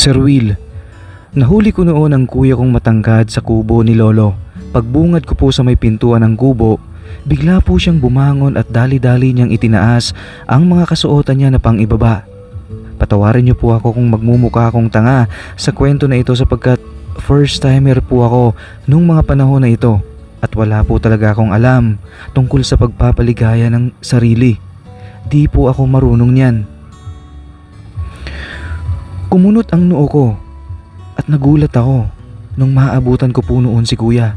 Sir Will, nahuli ko noon ang kuya kong matangkad sa kubo ni Lolo. Pagbungad ko po sa may pintuan ng kubo, bigla po siyang bumangon at dali-dali niyang itinaas ang mga kasuotan niya na pang-ibaba. Patawarin niyo po ako kung magmumukha akong tanga sa kwento na ito sapagkat first timer po ako nung mga panahon na ito at wala po talaga akong alam tungkol sa pagpapaligaya ng sarili. Di po ako marunong niyan. Kumunot ang noo ko at nagulat ako nung maabutan ko po noon si kuya.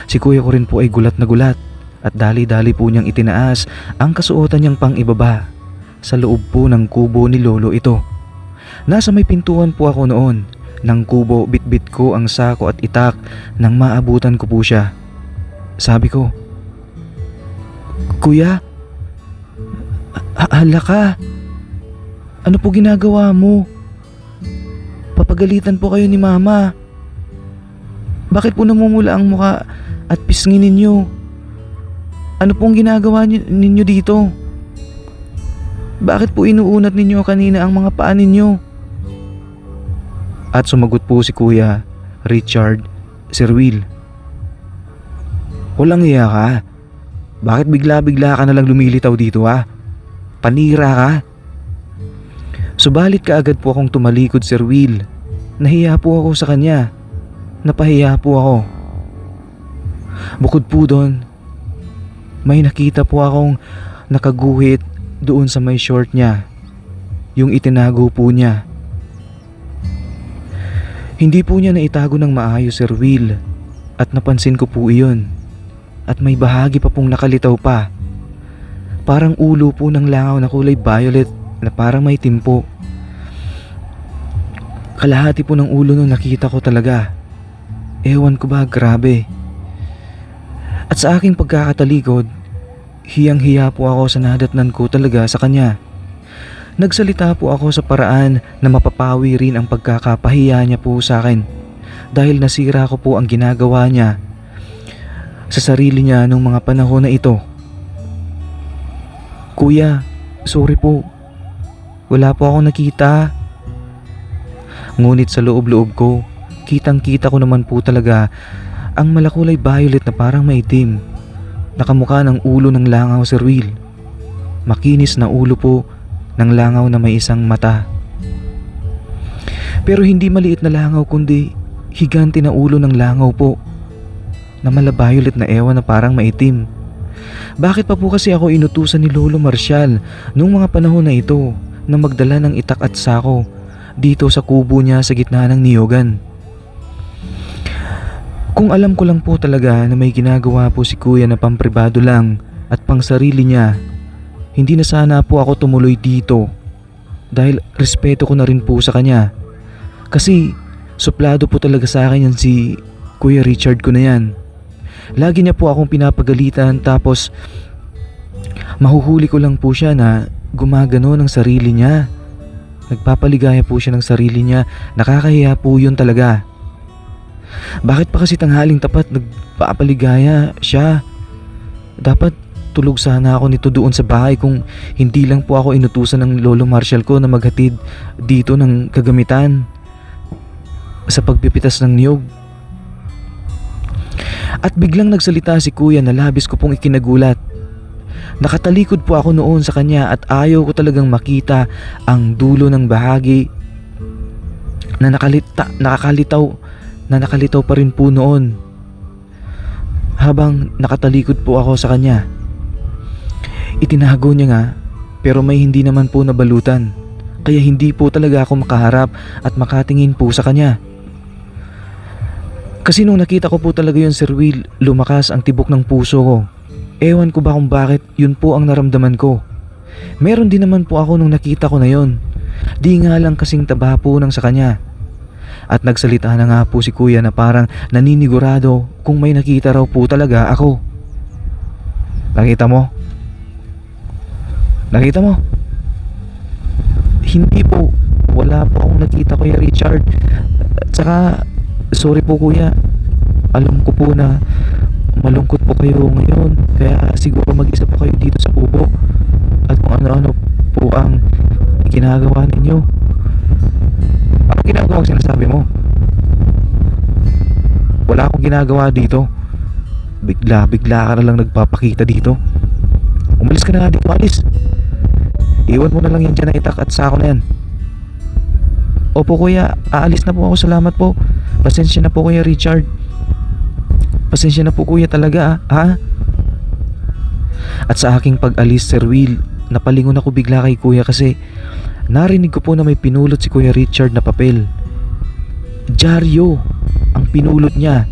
Si kuya ko rin po ay gulat na gulat at dali-dali po niyang itinaas ang kasuotan niyang pang-ibaba. Sa loob po ng kubo ni Lolo ito. Nasa may pintuan po ako noon. Nang kubo, bitbit ko ang sako at itak nang maabutan ko po siya. Sabi ko, "Kuya, hala ka. Ano po ginagawa mo? Papagalitan po kayo ni Mama. Bakit po namumula ang muka at pisngi ninyo? Ano pong ginagawa ninyo dito? Bakit po inuunat ninyo kanina ang mga paa ninyo?" At sumagot po si Kuya Richard, "Sir Will, walang iya ka. Bakit bigla-bigla ka nalang lumilitaw dito ha? Panira ka?" Subalit kaagad po akong tumalikod, Sir Will. Nahiya po ako sa kanya. Napahiya po ako. Bukod po doon, may nakita po akong nakaguhit doon sa may short niya. Yung itinago po niya. Hindi po niya naitago ng maayos, Sir Will. At napansin ko po iyon. At may bahagi pa pong nakalitaw pa. Parang ulo po ng langaw na kulay violet na parang may timpo. Kalahati po ng ulo nung nakita ko talaga. Ewan ko ba, grabe. At sa aking pagkakatalikod, hiyang-hiya po ako sa nadatnan ko talaga sa kanya. Nagsalita po ako sa paraan na mapapawi rin ang pagkakapahiya niya po sa akin dahil nasira ko po ang ginagawa niya sa sarili niya nung mga panahon na ito. "Kuya, sorry po. Wala po akong nakita." Ngunit sa loob-loob ko, kitang-kita ko naman po talaga ang malakulay violet na parang maitim. Nakamukha ng ulo ng langaw, Sir Will. Makinis na ulo po ng langaw na may isang mata. Pero hindi maliit na langaw kundi higante na ulo ng langaw po na mala-violet na ewan na parang maitim. Bakit pa po kasi ako inutusan ni Lolo Marcial nung mga panahon na ito na magdala ng itak at sako dito sa kubo niya sa gitna ng niyogan? Kung alam ko lang po talaga na may ginagawa po si kuya na pampribado lang at pang sarili niya, hindi na sana po ako tumuloy dito dahil respeto ko na rin po sa kanya. Kasi suplado po talaga sa akin yan si Kuya Richard ko na yan. Lagi niya po akong pinapagalitan tapos mahuhuli ko lang po siya na gumagano ng sarili niya. Nagpapaligaya po siya ng sarili niya. Nakakahiya po yun talaga. Bakit pa kasi tanghaling tapat nagpapaligaya siya? Dapat tulog sana ako nito doon sa bahay kung hindi lang po ako inutusan ng Lolo Marcial ko na maghatid dito ng kagamitan sa pagpipitas ng niyog. At biglang nagsalita si kuya na labis ko pong ikinagulat. Nakatalikod po ako noon sa kanya at ayaw ko talagang makita ang dulo ng bahagi na nakalitaw pa rin po noon habang nakatalikod po ako sa kanya. Itinago niya nga pero may hindi naman po nabalutan kaya hindi po talaga ako makaharap at makatingin po sa kanya. Kasi nung nakita ko po talaga yun, Sir Will, lumakas ang tibok ng puso ko. Ewan ko ba kung bakit yun po ang naramdaman ko. Meron din naman po ako nung nakita ko na yun. Di nga lang kasing taba po nang sa kanya. At nagsalita na nga po si kuya na parang naninigurado kung may nakita raw po talaga ako. Nakita mo? Nakita mo? Hindi po. Wala po akong nakita, Kuya Richard. At saka, sorry po kuya. Alam ko po na malungkot po kayo ngayon. Kaya siguro mag-isa po kayo dito sa kubo. At kung ano-ano po ang ginagawa ninyo. bang sinasabi mo? Wala akong ginagawa dito. Bigla ka na lang nagpapakita dito. Umalis ka na nga dito, alis. Iwan mo na lang yan dyan na itak at sako na yan. Opo kuya, aalis na po ako, salamat po. Pasensya na po kuya Richard. Pasensya na po kuya talaga ha? At sa aking pag-alis, Sir Will, napalingon ako bigla kay kuya kasi narinig ko po na may pinulot si kuya Richard na papel. Dyaryo ang pinulot niya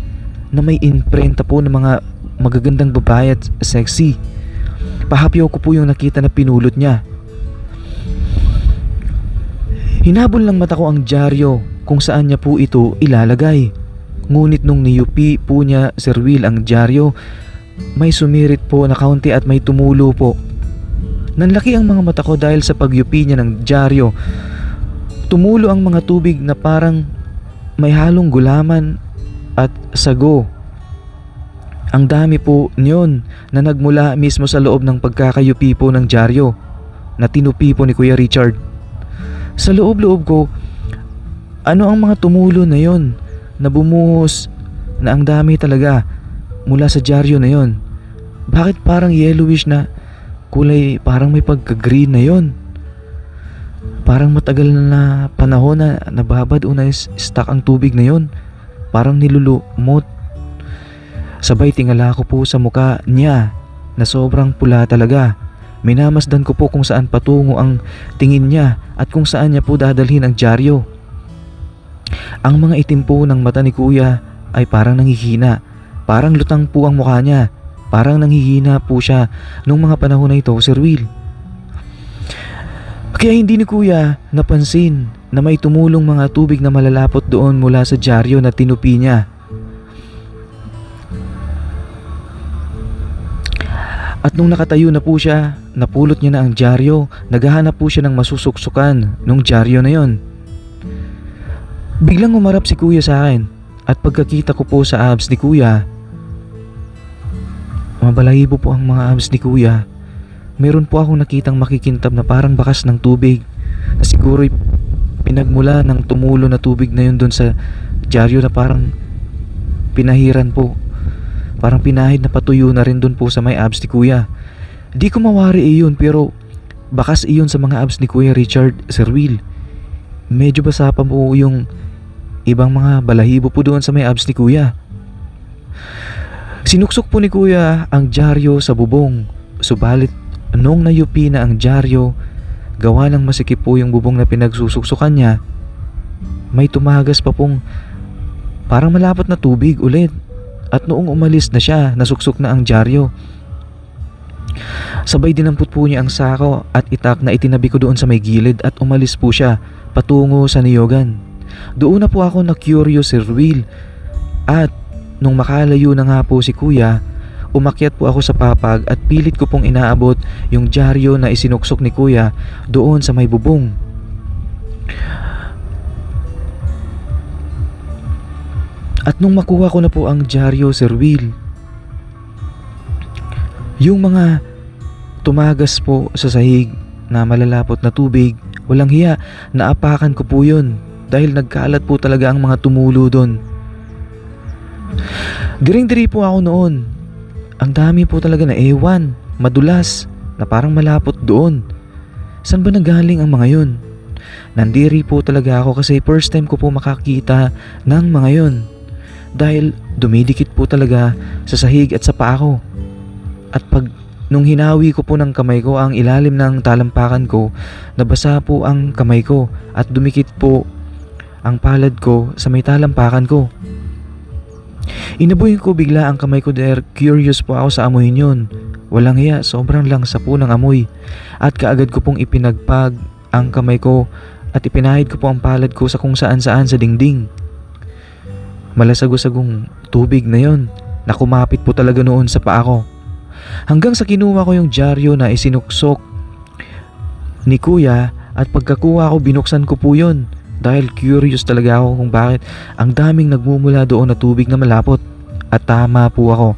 na may imprenta po ng mga magagandang babae at sexy. Pahapyaw ko po yung nakita na pinulot niya. Hinabol ng mata ko ang dyaryo kung saan niya po ito ilalagay. Ngunit nung niyupi po niya, Sir Will, ang dyaryo, may sumirit po na kaunti at may tumulo po. Nanlaki ang mga mata ko dahil sa pagyupi niya ng dyaryo. Tumulo ang mga tubig na parang may halong gulaman at sago. Ang dami po niyon na nagmula mismo sa loob ng pagkakayupi po ng dyaryo na tinupi po ni Kuya Richard. Sa loob-loob ko, ano ang mga tumulo na yon na bumuhos na ang dami talaga mula sa dyaryo na yon? Bakit parang yellowish na kulay, parang may pagka-green na yon? Parang matagal na panahon na nababad o na-stuck ang tubig na yon. Parang nilulumot. Sabay tingala ko po sa muka niya na sobrang pula talaga. Minamasdan ko po kung saan patungo ang tingin niya at kung saan niya po dadalhin ang dyaryo. Ang mga itim po ng mata ni kuya ay parang nanghihina. Parang lutang po ang mukha niya. Parang nanghihina po siya nung mga panahon na ito, Sir Will. Kaya hindi ni kuya napansin na may tumulong mga tubig na malalapot doon mula sa dyaryo na tinupi niya. At nung nakatayo na po siya, napulot niya na ang dyaryo. Naghahanap po siya ng masusuksukan nung dyaryo na yon. Biglang umarap si kuya sa akin at pagkakita ko po sa abs ni kuya, mabalahibo po ang mga abs ni kuya. Meron po akong nakitang makikintab na parang bakas ng tubig na siguro'y pinagmula ng tumulo na tubig na yun doon sa dyaryo na parang pinahiran po. Parang pinahid na patuyo na rin doon po sa may abs ni kuya. Di ko mawari iyon pero bakas iyon sa mga abs ni Kuya Richard, Sir Will. Medyo basa pa po yung ibang mga balahibo po doon sa may abs ni kuya. Sinuksok po ni kuya ang dyaryo sa bubong. Subalit nung nayupi na ang dyaryo, gawa ng masikip po yung bubong na pinagsusuksukan niya, may tumagas pa pong parang malapot na tubig ulit. At noong umalis na siya, nasuksok na ang dyaryo. Sabay dinampot po niya ang sako at itak na itinabi ko doon sa may gilid at umalis po siya patungo sa niyogan. Doon na po ako na curious, Sir Will. At nung makalayo na nga po si kuya, umakyat po ako sa papag at pilit ko pong inaabot yung dyaryo na isinuksok ni kuya doon sa may bubong. At nung makuha ko na po ang dyaryo, Sir Will, yung mga tumagas po sa sahig na malalapot na tubig, walang hiya, naapakan ko po yun dahil nagkalat po talaga ang mga tumulo doon. Diring-diri po ako noon. Ang dami po talaga na ewan, madulas, na parang malapot doon. Saan ba nagaling ang mga yun? Nandiri po talaga ako kasi first time ko po makakita ng mga yun. Dahil dumidikit po talaga sa sahig at sa paa ko. At nung hinawi ko po ng kamay ko ang ilalim ng talampakan ko, nabasa po ang kamay ko at dumikit po ang palad ko sa may talampakan ko. Inabuhin ko bigla ang kamay ko dahil curious po ako sa amoy yun. Walang hiya, sobrang langsa po ng amoy. At kaagad ko pong ipinagpag ang kamay ko at ipinahid ko po ang palad ko sa kung saan-saan sa dingding. Malasagos-sagong tubig na yon na kumapit po talaga noon sa paa ko. Hanggang sa kinuha ko yung dyaryo na isinuksok ni kuya at pagkakuha ko binuksan ko po yun dahil curious talaga ako kung bakit ang daming nagmumula doon na tubig na malapot. At tama po ako.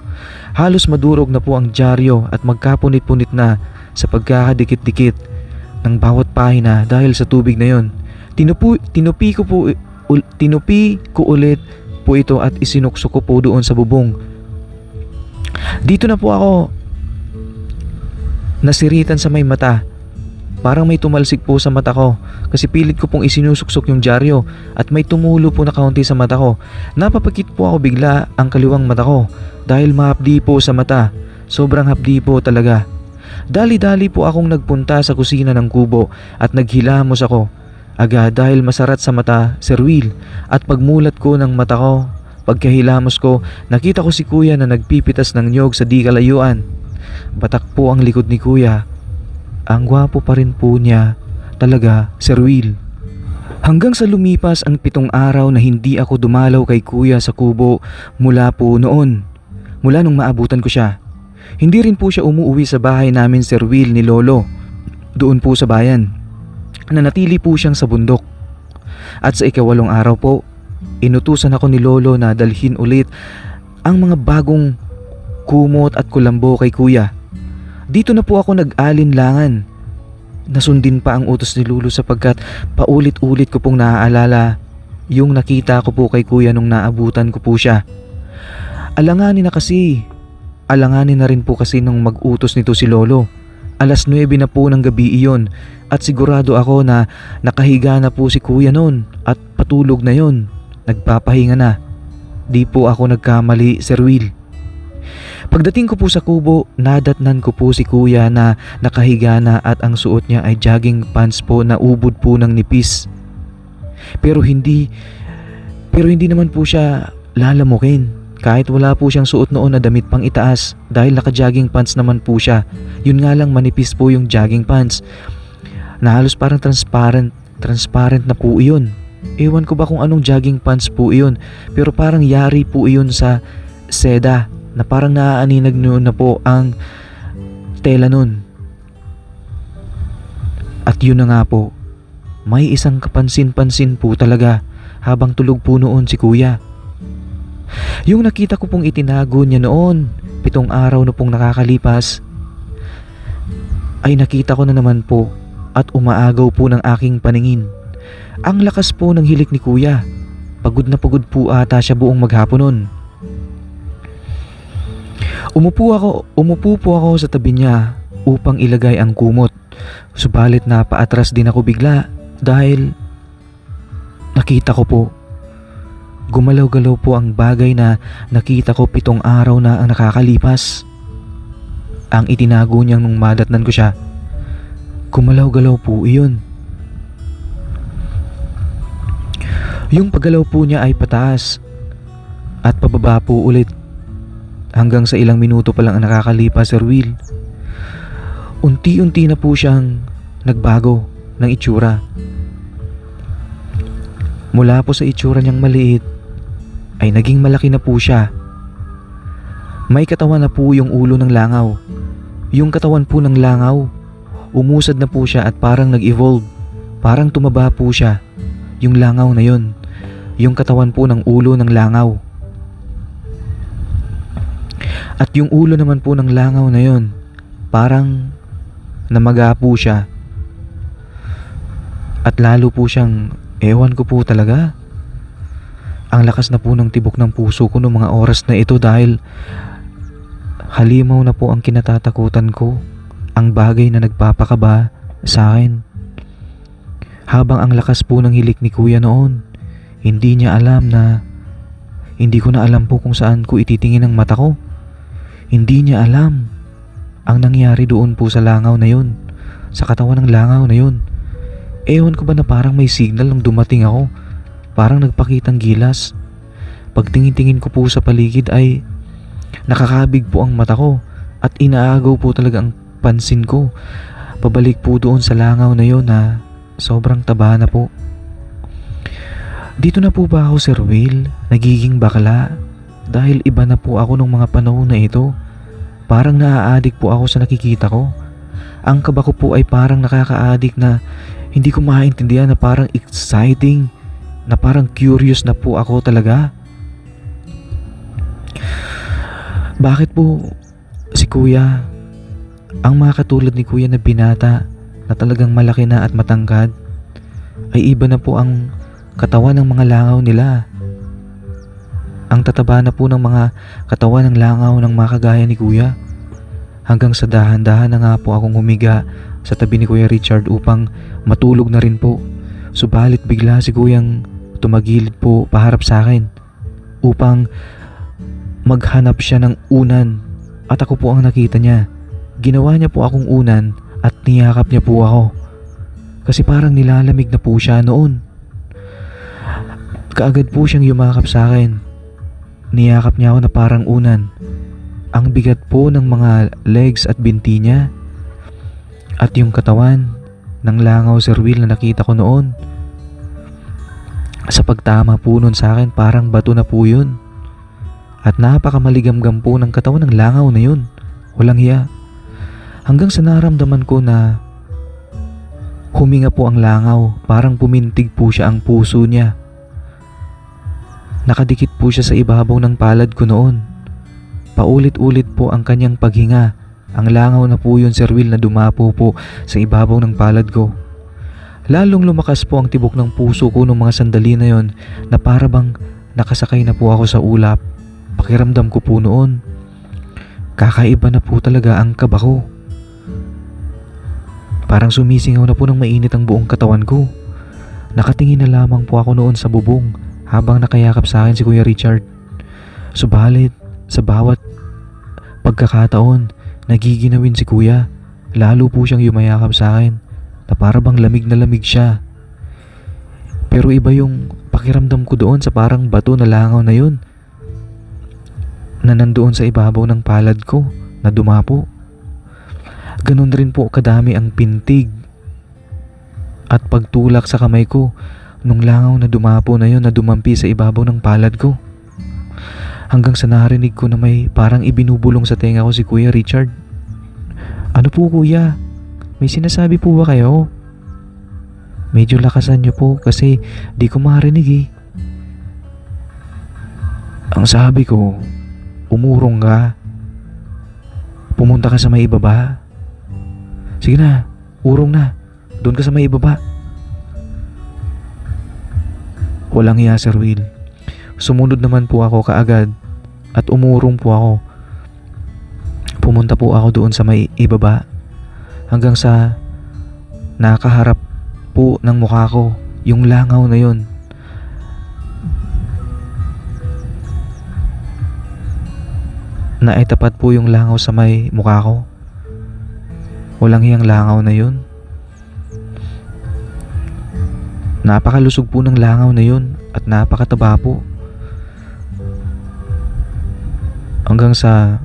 Halos madurog na po ang dyaryo at magkapunit-punit na sa pagkakadikit-dikit ng bawat pahina dahil sa tubig na yon. Tinupi ko po tinupi ko ulit po ito at isinukso ko po doon sa bubong. Dito na po ako nasiritan sa may mata. Parang may tumalsik po sa mata ko kasi pilit ko pong isinusuksok yung dyaryo at may tumulo po na kaunti sa mata ko. Napapakit po ako bigla ang kaliwang mata ko dahil mahapdi po sa mata. Sobrang hapdi po talaga. Dali-dali po akong nagpunta sa kusina ng kubo at naghilamos ako. Agad dahil masarat sa mata, Sir Will, at pagmulat ko ng mata ko, pagkahilamos ko, nakita ko si Kuya na nagpipitas ng niyog sa di kalayuan. Batak po ang likod ni Kuya. Ang gwapo pa rin po niya talaga, Sir Will. Hanggang sa lumipas ang 7 araw na hindi ako dumalaw kay Kuya sa kubo mula po noon. Mula nung maabutan ko siya. Hindi rin po siya umuwi sa bahay namin, Sir Will, ni Lolo. Doon po sa bayan. Nanatili po siyang sa bundok. At sa 8 araw po, inutusan ako ni Lolo na dalhin ulit ang mga bagong kumot at kulambo kay Kuya. Dito na po ako nag-alinlangan. Nasundin pa ang utos ni Lolo sapagkat paulit-ulit ko pong naaalala yung nakita ko po kay Kuya nung naabutan ko po siya. Alanganin na rin po kasi nung mag-utos nito si Lolo. 9:00 na po ng gabi iyon at sigurado ako na nakahiga na po si Kuya noon at patulog na yon. Nagpapahinga na. Di po ako nagkamali, Sir Will. Pagdating ko po sa kubo, nadatnan ko po si Kuya na nakahiga na at ang suot niya ay jogging pants po na ubod po ng nipis. Pero hindi naman po siya lalamukin. Kahit wala po siyang suot noon na damit pang itaas dahil naka-jogging pants naman po siya. Yun nga lang manipis po yung jogging pants. Na halos parang transparent na po iyon. Ewan ko ba kung anong jogging pants po iyon, pero parang yari po iyon sa seda na parang naaaninag noon na po ang tela nun. At yun na nga po, may isang kapansin-pansin po talaga habang tulog po noon si Kuya. Yung nakita ko pong itinago niya noon, 7 araw na pong nakakalipas, ay nakita ko na naman po at umaagaw po ng aking paningin. Ang lakas po ng hilik ni Kuya. Pagod na pagod po ata siya buong maghapon noon. Umupo po ako sa tabi niya upang ilagay ang kumot. Subalit napaatras din ako bigla dahil nakita ko po. Gumalaw-galaw po ang bagay na nakita ko 7 araw na ang nakakalipas. Ang itinago niyang nung madatnan ko siya. Gumalaw-galaw po iyon. Yung paggalaw po niya ay pataas at pababa po ulit. Hanggang sa ilang minuto pa lang ang nakakalipas, Sir Will. Unti-unti na po siyang nagbago ng itsura. Mula po sa itsura niyang maliit ay naging malaki na po siya. May katawan na po yung ulo ng langaw. Yung katawan po ng langaw, umusad na po siya at parang nag-evolve. Parang tumaba po siya. Yung langaw na yun. Yung katawan po ng ulo ng langaw. At yung ulo naman po ng langaw na yun, parang namaga po siya. At lalo po siyang, ewan ko po talaga. Ang lakas na po ng tibok ng puso ko noong mga oras na ito dahil halimaw na po ang kinatatakutan ko, ang bagay na nagpapakaba sa akin. Habang ang lakas po ng hilik ni Kuya noon, hindi niya alam na hindi ko na alam po kung saan ko ititingin ang mata ko. Hindi niya alam ang nangyari doon po sa langaw na yun, sa katawan ng langaw na yun. Ewan ko ba na parang may signal nung dumating ako. Parang nagpakitang gilas. Pagtingin-tingin ko po sa paligid ay nakakabig po ang mata ko at inaagaw po talaga ang pansin ko. Pabalik po doon sa langaw na yon na sobrang taba na po. Dito na po ba ako, Sir Will, nagiging bakla? Dahil iba na po ako nung mga panahon na ito. Parang naaadik po ako sa nakikita ko. Ang kaba ko po ay parang nakakaadik na hindi ko maintindihan, na parang exciting, na parang curious na po ako talaga. Bakit po si Kuya, ang mga katulad ni Kuya na binata na talagang malaki na at matangkad, ay iba na po ang katawan ng mga langaw nila. Ang tataba na po ng mga katawan ng langaw ng mga kagaya ni Kuya. Hanggang sa dahan-dahan na nga po akong humiga sa tabi ni Kuya Richard upang matulog na rin po. Subalit bigla si Kuyang tumagilid po paharap sa akin upang maghanap siya ng unan, at ako po ang nakita niya. Ginawa niya po akong unan at niyakap niya po ako. Kasi parang nilalamig na po siya noon. Kaagad po siyang yumakap sa akin. Niyakap niya ako na parang unan. Ang bigat po ng mga legs at binti niya. At yung katawan ng langaw, Sir Will, na nakita ko noon. Sa pagtama po nun sa akin, parang bato na po yun. At napakamaligamgam po ng katawan ng langaw na yun. Walang hiya. Hanggang sa naramdaman ko na huminga po ang langaw, parang pumintig po siya ang puso niya. Nakadikit po siya sa ibabaw ng palad ko noon. Paulit-ulit po ang kanyang paghinga. Ang langaw na po yun, Sir Will, na dumapo po sa ibabaw ng palad ko. Lalong lumakas po ang tibok ng puso ko nung mga sandali na yon, na para bang nakasakay na po ako sa ulap. Pakiramdam ko po noon, kakaiba na po talaga ang kaba ko. Parang sumisingaw na po ng mainit ang buong katawan ko. Nakatingin na lamang po ako noon sa bubong habang nakayakap sa akin si Kuya Richard. Subalit, sa bawat pagkakataon, nagiginawin si Kuya. Lalo po siyang yumayakap sa akin na para bang lamig na lamig siya. Pero iba yung pakiramdam ko doon sa parang bato na langaw na yun, na nandoon sa ibabaw ng palad ko na dumapo. Ganun rin po kadami ang pintig at pagtulak sa kamay ko nung langaw na dumapo na yun, na dumampi sa ibabaw ng palad ko. Hanggang sa narinig ko na may parang ibinubulong sa tenga ko si Kuya Richard. Ano po, Kuya? May sinasabi po ba kayo? Medyo lakasan niyo po kasi di ko marinig eh. Ang sabi ko, umurong ka. Pumunta ka sa may ibaba. Sige na, urong na. Doon ka sa may ibaba. Walang hiya, Sir Will. Sumunod naman po ako kaagad at umurong po ako. Pumunta po ako doon sa may ibaba hanggang sa nakaharap po ng mukha ko yung langaw na yun. Naitapat po yung langaw sa may mukha ko. Walang hiyang langaw na yun. Napakalusog po ng langaw na yun at napakataba po. Hanggang sa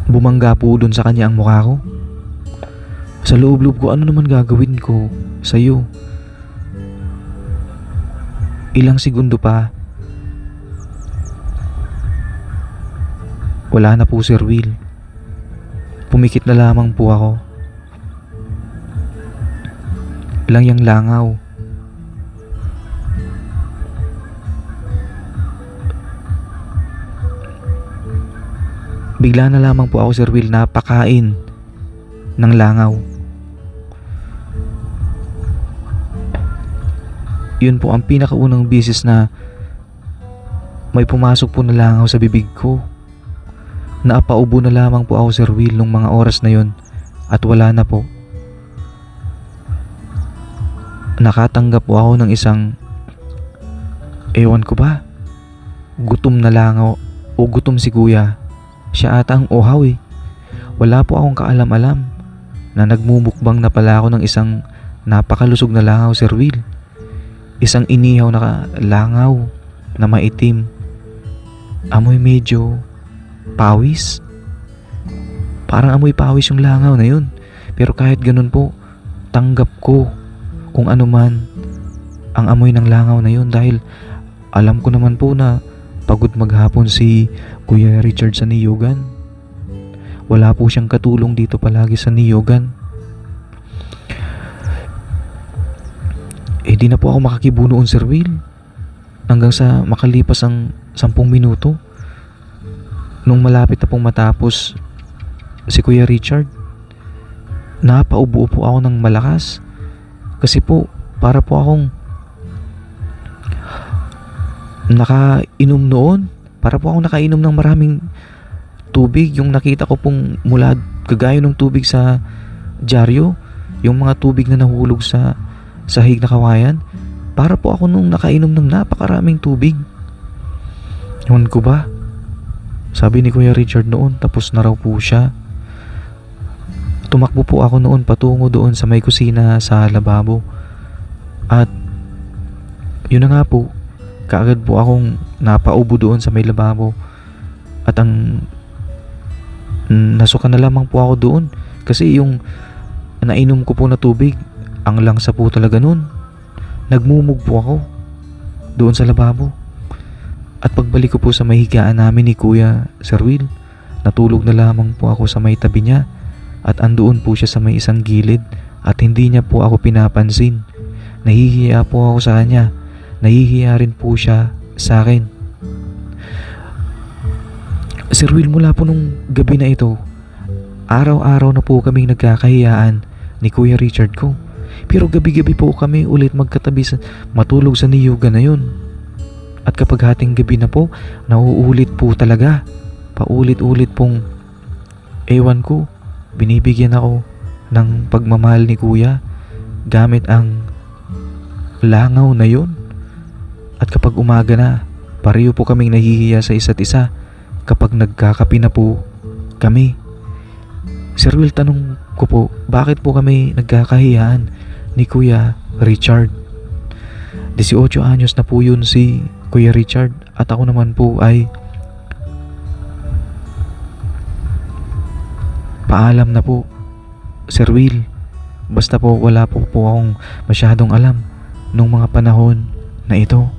bumangga po dun sa kanya ang mukha ko. Sa loob-loob ko, ano naman gagawin ko sa'yo? Ilang segundo pa, wala na po, Sir Will. Pumikit na lamang po ako. Lang yang langaw. Bigla na lamang po ako, Sir Will, napakain ng langaw. Yun po ang pinakaunang beses na may pumasok po na langaw sa bibig ko. Naapaubo na lamang po ako, Sir Will, nung mga oras na yun at wala na po. Nakatanggap po ako ng isang, ewan ko ba, gutom na langaw o gutom si Kuya. Siya ata ang uhaw eh. Wala po akong kaalam-alam na nagmumukbang na pala ako ng isang napakalusog na langaw, Sir Will. Isang inihaw na langaw na maitim. Amoy medyo pawis. Parang amoy pawis yung langaw na yun. Pero kahit ganun po, tanggap ko kung ano man ang amoy ng langaw na yun, dahil alam ko naman po na pagod maghapon si Kuya Richard sa niyugan. Wala po siyang katulong dito palagi sa niyugan. Di na po ako makakibunoon, Sir Will, hanggang sa makalipas ang 10 minuto. Nung malapit na pong matapos si Kuya Richard, napaubo po ako ng malakas. Kasi po, para po akong nakainom noon. Para po akong nakainom ng maraming tubig. Yung nakita ko pong mula kagaya ng tubig sa dyaryo, yung mga tubig na nahulog sa sahig na kawayan. Para po ako nung nakainom ng napakaraming tubig. Yun ko ba? Sabi ni Kuya Richard noon, tapos na raw po siya. Tumakbo po ako noon patungo doon sa may kusina sa lababo. At yun na nga po, kaagad po akong napaubo doon sa may lababo. At ang nasuka na lamang po ako doon kasi yung nainom ko po na tubig, ang langsa po talaga noon. Nagmumug po ako doon sa lababo. At pagbalik ko po sa may higaan namin ni Kuya Sir Will, natulog na lamang po ako sa may tabi niya. At andoon po siya sa may isang gilid at hindi niya po ako pinapansin. Nahihiya po ako sa kanya. Nahihiya rin po siya sa akin. Sir Will, mula po nung gabi na ito, araw-araw na po kaming nagkakahiyaan ni Kuya Richard ko. Pero gabi-gabi po kami ulit magkatabi matulog sa niyuga na yun. At kapag hating gabi na po, nauulit po talaga. Paulit-ulit pong ewan ko. Binibigyan ako ng pagmamahal ni Kuya gamit ang langaw na yun. At kapag umaga na, pareho po kaming nahihiya sa isa't isa kapag nagkakapi na po kami. Sir Will, tanong ko po, bakit po kami nagkakahiyaan ni Kuya Richard? 18 anyos na po yun si Kuya Richard at ako naman po ay paalam na po, Sir Will. Basta po wala po akong masyadong alam nung mga panahon na ito.